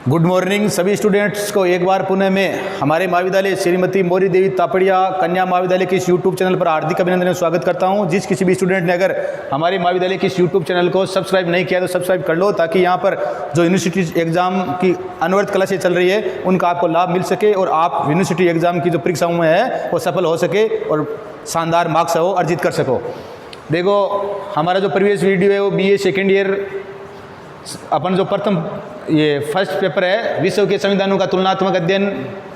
Good morning सभी students को एक बार पुनः मैं हमारे महाविद्यालय श्रीमती मौरी देवी तापड़िया कन्या महाविद्यालय के इस यूट्यूब चैनल पर हार्दिक अभिनंदन और स्वागत करता हूं। जिस किसी भी स्टूडेंट ने अगर हमारे महाविद्यालय के इस यूट्यूब चैनल को सब्सक्राइब नहीं किया तो सब्सक्राइब कर लो, ताकि यहां पर जो यूनिवर्सिटी एग्जाम की अनवरत क्लासें चल रही है उनका आपको लाभ मिल सके और आप यूनिवर्सिटी एग्जाम की जो परीक्षाओं में है वो सफल हो सके और शानदार मार्क्स है वो अर्जित कर सको। देखो, हमारा जो प्रीवियस वीडियो है वो BA सेकेंड ईयर अपन जो प्रथम ये फर्स्ट पेपर है विश्व के संविधानों का तुलनात्मक अध्ययन,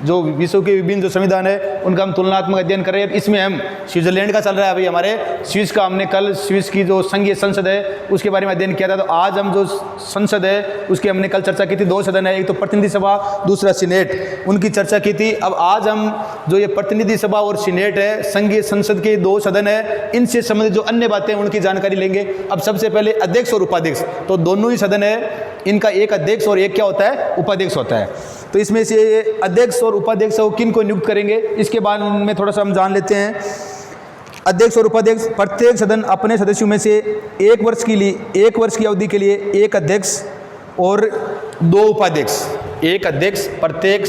जो विश्व के विभिन्न जो संविधान है उनका हम तुलनात्मक अध्ययन कर रहे हैं। इसमें हम स्विट्जरलैंड का चल रहा है अभी हमारे, स्विस का हमने कल स्विस की जो संघीय संसद है उसके बारे में अध्ययन किया था। तो आज हम जो संसद है उसकी हमने कल चर्चा की थी। दो सदन है, एक तो प्रतिनिधि सभा दूसरा सीनेट, उनकी चर्चा की थी। अब आज हम जो ये प्रतिनिधि सभा और सीनेट है, संघीय संसद के दो सदन है, इनसे संबंधित जो अन्य बातें उनकी जानकारी लेंगे। अब सबसे पहले अध्यक्ष और उपाध्यक्ष, तो दोनों ही सदन है, इनका एक अध्यक्ष और एक क्या होता है, उपाध्यक्ष होता है। तो इसमें से अध्यक्ष और उपाध्यक्ष किन को नियुक्त करेंगे इसके बारे में थोड़ा सा हम जान लेते हैं। अध्यक्ष और उपाध्यक्ष, प्रत्येक सदन अपने सदस्यों में से एक वर्ष की अवधि के लिए एक अध्यक्ष और दो उपाध्यक्ष, एक अध्यक्ष प्रत्येक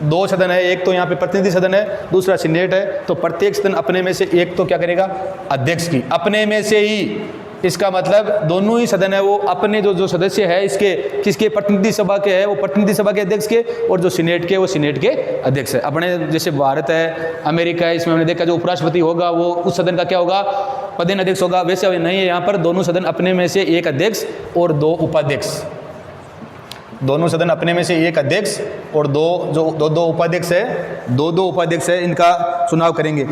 दो सदन है, एक तो यहाँ पे प्रतिनिधि सदन है दूसरा सीनेट है। तो प्रत्येक सदन अपने में से एक तो क्या करेगा, अध्यक्ष की, अपने में से ही। इसका मतलब दोनों ही सदन है वो अपने जो सदस्य है इसके किसके, प्रतिनिधि सभा के है वो प्रतिनिधि सभा के अध्यक्ष के, और जो सीनेट के वो सीनेट के अध्यक्ष है। अपने जैसे भारत है, अमेरिका है, इसमें हमने देखा जो उपराष्ट्रपति होगा वो उस सदन का क्या होगा, पदेन अध्यक्ष होगा। वैसे अभी नहीं है, यहाँ पर दोनों सदन अपने में से एक अध्यक्ष और दो उपाध्यक्ष, दोनों सदन अपने में से एक अध्यक्ष और दो उपाध्यक्ष है, दो उपाध्यक्ष है, इनका चुनाव करेंगे।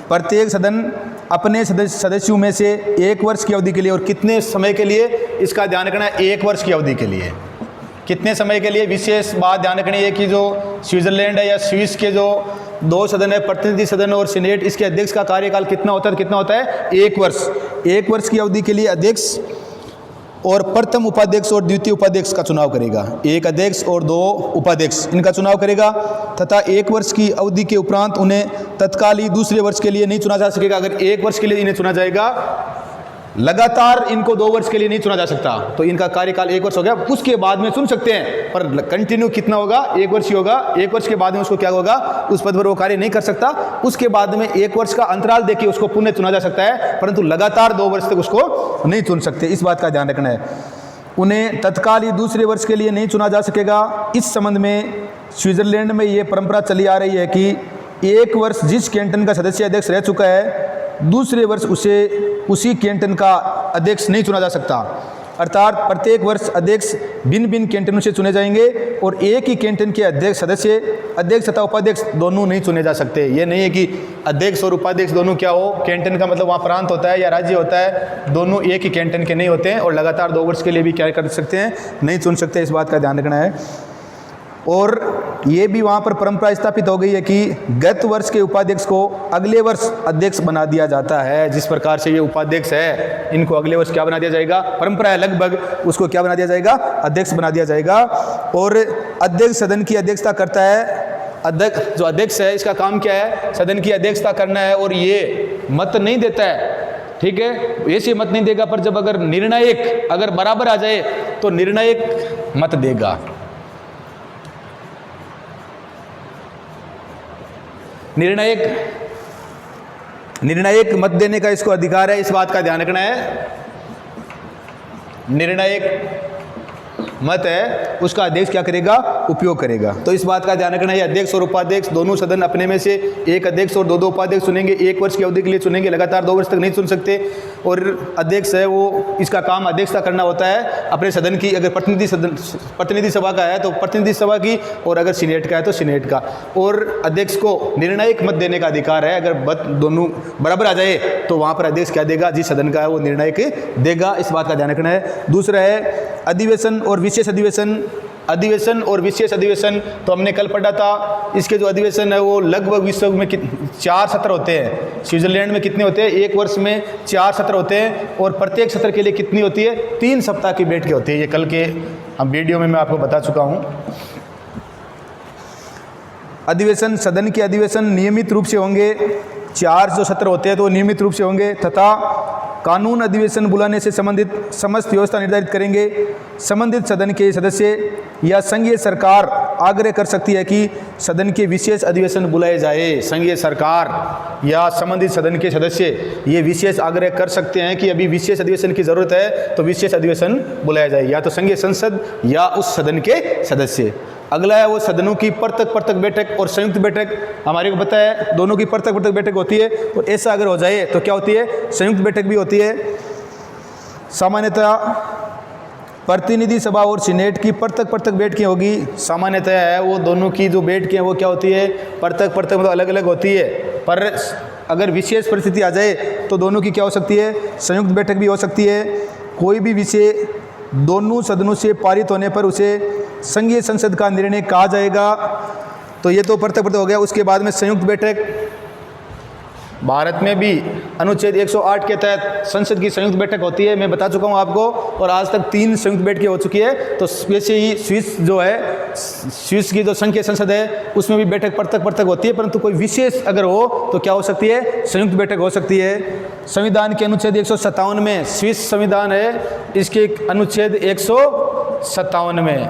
प्रत्येक सदन अपने सदस्यों में से एक वर्ष की अवधि के लिए, और कितने समय के लिए इसका ध्यान रखना है, एक वर्ष की अवधि के लिए। कितने समय के लिए, विशेष बात ध्यान रखनी है कि जो स्विट्जरलैंड है या स्विस के जो दो सदन है, प्रतिनिधि सदन और सीनेट, इसके अध्यक्ष का कार्यकाल कितना होता है, एक वर्ष। एक वर्ष की अवधि के लिए अध्यक्ष और प्रथम उपाध्यक्ष और द्वितीय उपाध्यक्ष का चुनाव करेगा। एक अध्यक्ष और दो उपाध्यक्ष इनका चुनाव करेगा, तथा एक वर्ष की अवधि के उपरांत उन्हें तत्काल ही दूसरे वर्ष के लिए नहीं चुना जा सकेगा। अगर एक वर्ष के लिए इन्हें चुना जाएगा, लगातार इनको 2 वर्ष के लिए नहीं चुना जा सकता। तो इनका कार्यकाल 1 वर्ष हो गया, उसके बाद में चुन सकते हैं, पर कंटिन्यू कितना होगा, 1 वर्ष ही होगा। 1 वर्ष के बाद में उसको क्या होगा, उस पद पर वो कार्य नहीं कर सकता। उसके बाद में 1 वर्ष का अंतराल देखिए उसको पुनः चुना जा सकता है, परंतु लगातार 2 वर्ष तक उसको नहीं चुन सकते। इस बात का ध्यान रखना है। उन्हें तत्काल ही दूसरे वर्ष के लिए नहीं चुना जा सकेगा। इस संबंध में स्विट्जरलैंड में ये परंपरा चली आ रही है कि 1 वर्ष जिस कैंटन का सदस्य अध्यक्ष रह चुका है, दूसरे वर्ष उसी कैंटन का अध्यक्ष नहीं चुना जा सकता। अर्थात प्रत्येक वर्ष अध्यक्ष भिन्न भिन्न कैंटनों से चुने जाएंगे और एक ही कैंटन के अध्यक्ष तथा उपाध्यक्ष दोनों नहीं चुने जा सकते। ये नहीं है कि अध्यक्ष और उपाध्यक्ष दोनों क्या हो, कैंटन का मतलब वहाँ प्रांत होता है या राज्य होता है, दोनों एक ही कैंटन के नहीं होते हैं और लगातार 2 वर्ष के लिए भी क्या कर सकते हैं, नहीं चुन सकते। इस बात का ध्यान रखना है। और ये भी वहाँ पर परंपरा स्थापित हो गई है कि गत वर्ष के उपाध्यक्ष को अगले वर्ष अध्यक्ष बना दिया जाता है। जिस प्रकार से ये उपाध्यक्ष है, इनको अगले वर्ष क्या बना दिया जाएगा, परंपरा है लगभग, उसको क्या बना दिया जाएगा, अध्यक्ष बना दिया जाएगा। और अध्यक्ष सदन की अध्यक्षता करता है। जो अध्यक्ष है इसका काम क्या है, सदन की अध्यक्षता करना है, और ये मत नहीं देता है, ठीक है, ऐसे मत नहीं देगा, पर जब अगर निर्णायक अगर बराबर आ जाए तो निर्णायक मत देगा। निर्णायक मत देने का इसको अधिकार है। इस बात का ध्यान रखना है। निर्णायक मत है उसका अध्यक्ष क्या करेगा, उपयोग करेगा। तो इस बात का ध्यान रखना है। अध्यक्ष और उपाध्यक्ष दोनों सदन अपने में से एक अध्यक्ष और दो उपाध्यक्ष चुनेंगे। 1 वर्ष की अवधि के लिए चुनेंगे, लगातार 2 वर्ष तक नहीं चुन सकते। और अध्यक्ष है वो, इसका काम अध्यक्षता करना होता है अपने सदन की। अगर प्रतिनिधि सभा का है तो प्रतिनिधि सभा की, और अगर सीनेट का है तो सीनेट का। और अध्यक्ष को निर्णायक मत देने का अधिकार है। अगर मत दोनों बराबर आ जाए तो वहाँ पर अध्यक्ष क्या देगा, जिस सदन का है वो निर्णायक देगा। इस बात का ध्यान रखना है। दूसरा है अधिवेशन और विशेष अधिवेशन और विशेष अधिवेशन। तो हमने कल पढ़ा था, इसके जो अधिवेशन है वो लगभग विश्व में 4 सत्र होते हैं। स्विट्जरलैंड में कितने होते हैं, 1 वर्ष में 4 सत्र होते हैं, और प्रत्येक सत्र के लिए कितनी होती है, 3 सप्ताह की बैठकें होती है। ये कल के हम वीडियो में मैं आपको बता चुका हूँ। अधिवेशन, सदन के अधिवेशन नियमित रूप से होंगे। 4 जो सत्र होते हैं तो नियमित रूप से होंगे, तथा कानून अधिवेशन बुलाने से संबंधित समस्त व्यवस्था निर्धारित करेंगे। संबंधित सदन के सदस्य या संघीय सरकार आग्रह कर सकती है कि सदन के विशेष अधिवेशन बुलाए जाए। संघीय सरकार या संबंधित सदन के सदस्य ये विशेष आग्रह कर सकते हैं कि अभी विशेष अधिवेशन की जरूरत है तो विशेष अधिवेशन बुलाया जाए, या तो संघीय संसद या उस सदन के सदस्य। अगला है वो सदनों की पृथक बैठक और संयुक्त बैठक। हमारे को पता है दोनों की पृथक बैठक होती है, तो ऐसा अगर हो जाए तो क्या होती है, संयुक्त बैठक भी होती है। सामान्यतः प्रतिनिधि सभा और सीनेट की पृथक बैठकें होगी। सामान्यतः है वो दोनों की जो बैठकें हैं वो क्या होती है, पृथक मतलब अलग अलग होती है। पर अगर विशेष परिस्थिति आ जाए तो दोनों की क्या हो सकती है, संयुक्त बैठक भी हो सकती है। कोई भी विषय दोनों सदनों से पारित होने पर उसे संघीय संसद का निर्णय कहा जाएगा। तो ये तो पृथक हो गया। उसके बाद में संयुक्त बैठक, भारत में भी अनुच्छेद 108 के तहत संसद की संयुक्त बैठक होती है, मैं बता चुका हूँ आपको, और आज तक 3 संयुक्त बैठकें हो चुकी है। तो वैसे ही स्विस जो है, स्विस की जो संघीय संसद है उसमें भी बैठक पृथक होती है, परंतु कोई विशेष अगर हो तो क्या हो सकती है, संयुक्त बैठक हो सकती है। संविधान के अनुच्छेद 157 में, स्विस संविधान है, इसके अनुच्छेद 157 में,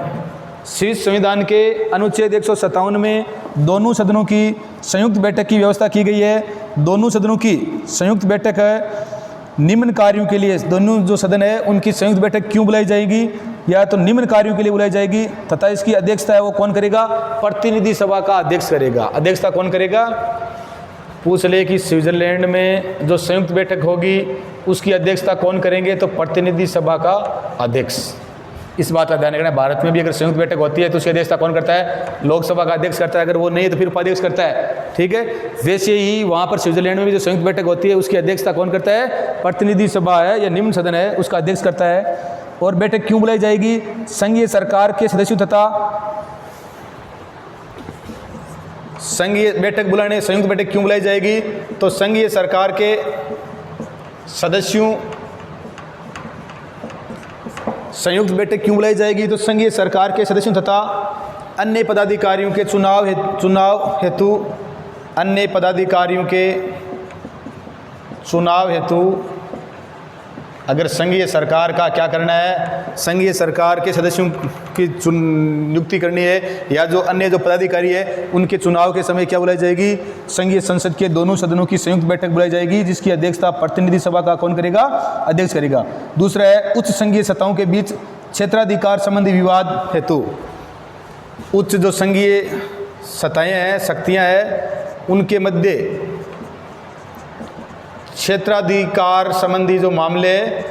स्विस संविधान के अनुच्छेद 157 में दोनों सदनों की संयुक्त बैठक की व्यवस्था की गई है। दोनों सदनों की संयुक्त बैठक है निम्न कार्यों के लिए, दोनों जो सदन है उनकी संयुक्त बैठक क्यों बुलाई जाएगी, या तो निम्न कार्यों के लिए बुलाई जाएगी, तथा इसकी अध्यक्षता है वो कौन करेगा, प्रतिनिधि सभा का अध्यक्ष करेगा। अध्यक्षता कौन करेगा, पूछ ले कि स्विट्जरलैंड में जो संयुक्त बैठक होगी उसकी अध्यक्षता कौन करेंगे, तो प्रतिनिधि सभा का अध्यक्ष। इस बात का ध्यान रखना है, भारत में भी अगर संयुक्त बैठक होती है तो उसकी अध्यक्षता कौन करता है, लोकसभा का अध्यक्ष करता है, अगर वो नहीं है तो फिर उपाध्यक्ष करता है, ठीक है। वैसे ही वहाँ पर स्विट्जरलैंड में भी जो संयुक्त बैठक होती है उसकी अध्यक्षता कौन करता है, प्रतिनिधि सभा है या निम्न सदन है उसका अध्यक्ष करता है। और बैठक क्यों बुलाई जाएगी, संघीय सरकार के सदस्यों तथा संघीय बैठक बुलाने, संयुक्त बैठक क्यों बुलाई जाएगी, तो संघीय सरकार के सदस्यों, संयुक्त बैठक क्यों बुलाई जाएगी, तो संघीय सरकार के सदस्यों तथा अन्य पदाधिकारियों के चुनाव हेतु अन्य पदाधिकारियों के चुनाव हेतु अगर संघीय सरकार का क्या करना है, संघीय सरकार के सदस्यों की नियुक्ति करनी है, या जो अन्य जो पदाधिकारी है उनके चुनाव के समय क्या बुलाई जाएगी, संघीय संसद के दोनों सदनों की संयुक्त बैठक बुलाई जाएगी, जिसकी अध्यक्षता प्रतिनिधि सभा का कौन करेगा, अध्यक्ष करेगा। दूसरा है उच्च संघीय सत्ताओं के बीच क्षेत्राधिकार संबंधी विवाद हेतु, उच्च जो संघीय सत्ताएं हैं, शक्तियां हैं, उनके मध्य क्षेत्राधिकार संबंधी जो मामले हैं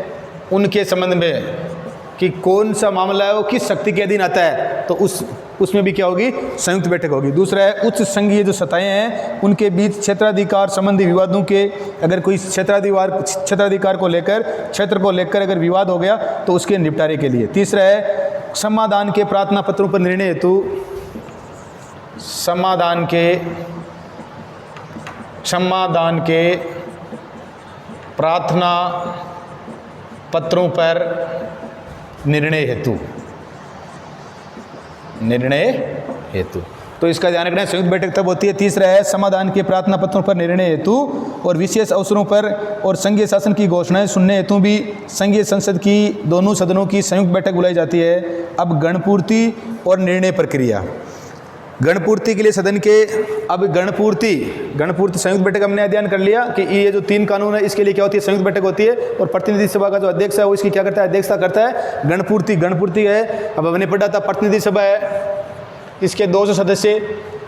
उनके संबंध में कि कौन सा मामला है वो किस शक्ति के अधीन आता है, तो उसमें भी क्या होगी, संयुक्त बैठक होगी। दूसरा है उच्च संघीय जो सत्ताएं हैं उनके बीच क्षेत्राधिकार संबंधी विवादों के, अगर कोई क्षेत्राधिकार को लेकर, क्षेत्र को लेकर अगर विवाद हो गया तो उसके निपटारे के लिए। तीसरा है समाधान के प्रार्थना पत्रों पर निर्णय हेतु, समाधान के प्रार्थना पत्रों पर निर्णय हेतु, तो इसका ध्यान रखना है, संयुक्त बैठक तब होती है। तीसरा है समाधान के प्रार्थना पत्रों पर निर्णय हेतु और विशेष अवसरों पर और संघीय शासन की घोषणाएं सुनने हेतु भी संघीय संसद की दोनों सदनों की संयुक्त बैठक बुलाई जाती है। अब गणपूर्ति और निर्णय प्रक्रिया, गणपूर्ति के लिए सदन के, अब गणपूर्ति संयुक्त बैठक हमने अध्ययन कर लिया कि ये जो 3 कानून है इसके लिए क्या होती है, संयुक्त बैठक होती है, और प्रतिनिधि सभा का जो अध्यक्ष है वो इसकी क्या करता है, अध्यक्षता करता है। गणपूर्ति है, अब हमने पढ़ा था प्रतिनिधि सभा है, इसके 200 सदस्य,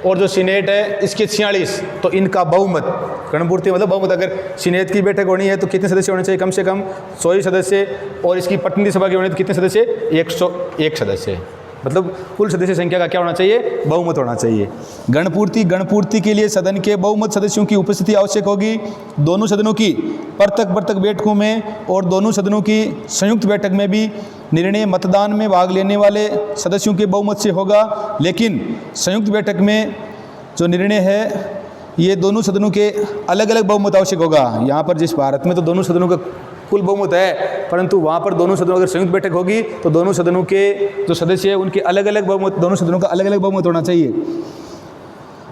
और जो सीनेट है इसके 46, तो इनका बहुमत, गणपूर्ति मतलब बहुमत। अगर सीनेट की बैठक होनी है तो कितने सदस्य होने चाहिए, कम से कम 100 सदस्य, और इसकी प्रतिनिधि सभा की होनी है तो कितने सदस्य, 101 सदस्य, मतलब कुल सदस्य संख्या का क्या होना चाहिए, बहुमत होना चाहिए। गणपूर्ति के लिए सदन के बहुमत सदस्यों की उपस्थिति आवश्यक होगी। दोनों सदनों की पृथक बैठकों में और दोनों सदनों की संयुक्त बैठक में भी निर्णय मतदान में भाग लेने वाले सदस्यों के बहुमत से होगा, लेकिन संयुक्त बैठक में जो निर्णय है ये दोनों सदनों के अलग अलग बहुमत आवश्यक होगा। यहाँ पर जिस भारत में तो दोनों सदनों का कुल बहुमत है, परंतु वहाँ पर दोनों सदनों अगर संयुक्त बैठक होगी तो दोनों सदनों के जो सदस्य हैं उनके अलग अलग बहुमत, दोनों सदनों का अलग अलग बहुमत होना चाहिए।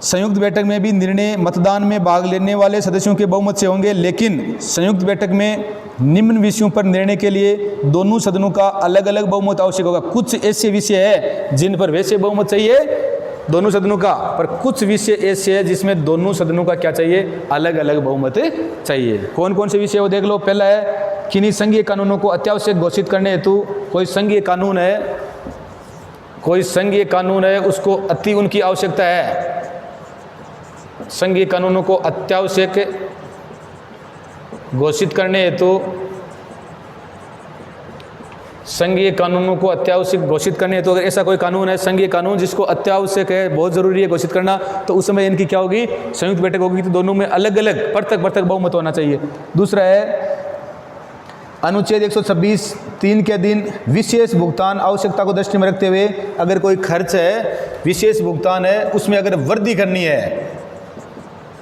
संयुक्त बैठक में भी निर्णय मतदान में भाग लेने वाले सदस्यों के बहुमत से होंगे, लेकिन संयुक्त बैठक में निम्न विषयों पर निर्णय के लिए दोनों सदनों का अलग अलग बहुमत आवश्यक होगा। कुछ ऐसे विषय है जिन पर वैसे बहुमत चाहिए दोनों सदनों का, पर कुछ विषय ऐसे है जिसमें दोनों सदनों का क्या चाहिए, अलग अलग बहुमत चाहिए। कौन कौन से विषय वो देख लो। पहला है किन्हीं संघीय कानूनों को अत्यावश्यक घोषित करने हेतु कोई संघीय कानून है, उसको अति उनकी आवश्यकता है। संघीय कानूनों को अत्यावश्यक घोषित करने हेतु अगर ऐसा कोई कानून है, संघीय कानून जिसको अत्यावश्यक है, बहुत जरूरी है घोषित करना, तो उस समय इनकी क्या होगी, संयुक्त बैठक होगी। तो दोनों में अलग अलग पृथक बहुमत होना चाहिए। दूसरा है अनुच्छेद 126(3) के अधीन विशेष भुगतान आवश्यकता को दृष्टि में रखते हुए अगर कोई खर्च है, विशेष भुगतान है, उसमें अगर वृद्धि करनी है,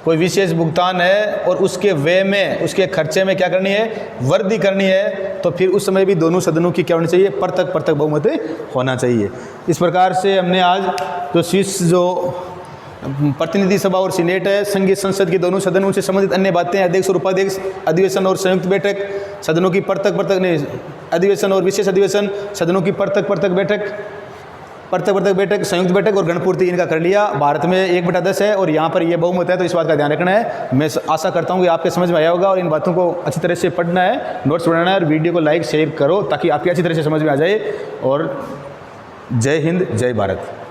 कोई विशेष भुगतान है और उसके व्यय में, उसके खर्चे में क्या करनी है, वृद्धि करनी है, तो फिर उस समय भी दोनों सदनों की क्या होनी चाहिए, पृथक बहुमत होना चाहिए। इस प्रकार से हमने आज जो स्विस जो प्रतिनिधि सभा और सीनेट है, संघीय संसद के दोनों सदन, उनसे संबंधित अन्य बातें, अध्यक्ष और उपाध्यक्ष, अधिवेशन और संयुक्त बैठक, सदनों की अधिवेशन और विशेष अधिवेशन, सदनों की पृथक बैठक, संयुक्त बैठक और गणपूर्ति, इनका कर लिया। भारत में 1/10 है और यहाँ पर ये बहुमत है, तो इस बात का ध्यान रखना है। मैं आशा करता हूँ कि आपके समझ में आया होगा और इन बातों को अच्छी तरह से पढ़ना है, नोट्स बनाना है और वीडियो को लाइक शेयर करो ताकि आपकी अच्छी तरह से समझ में आ जाए। और जय हिंद, जय भारत।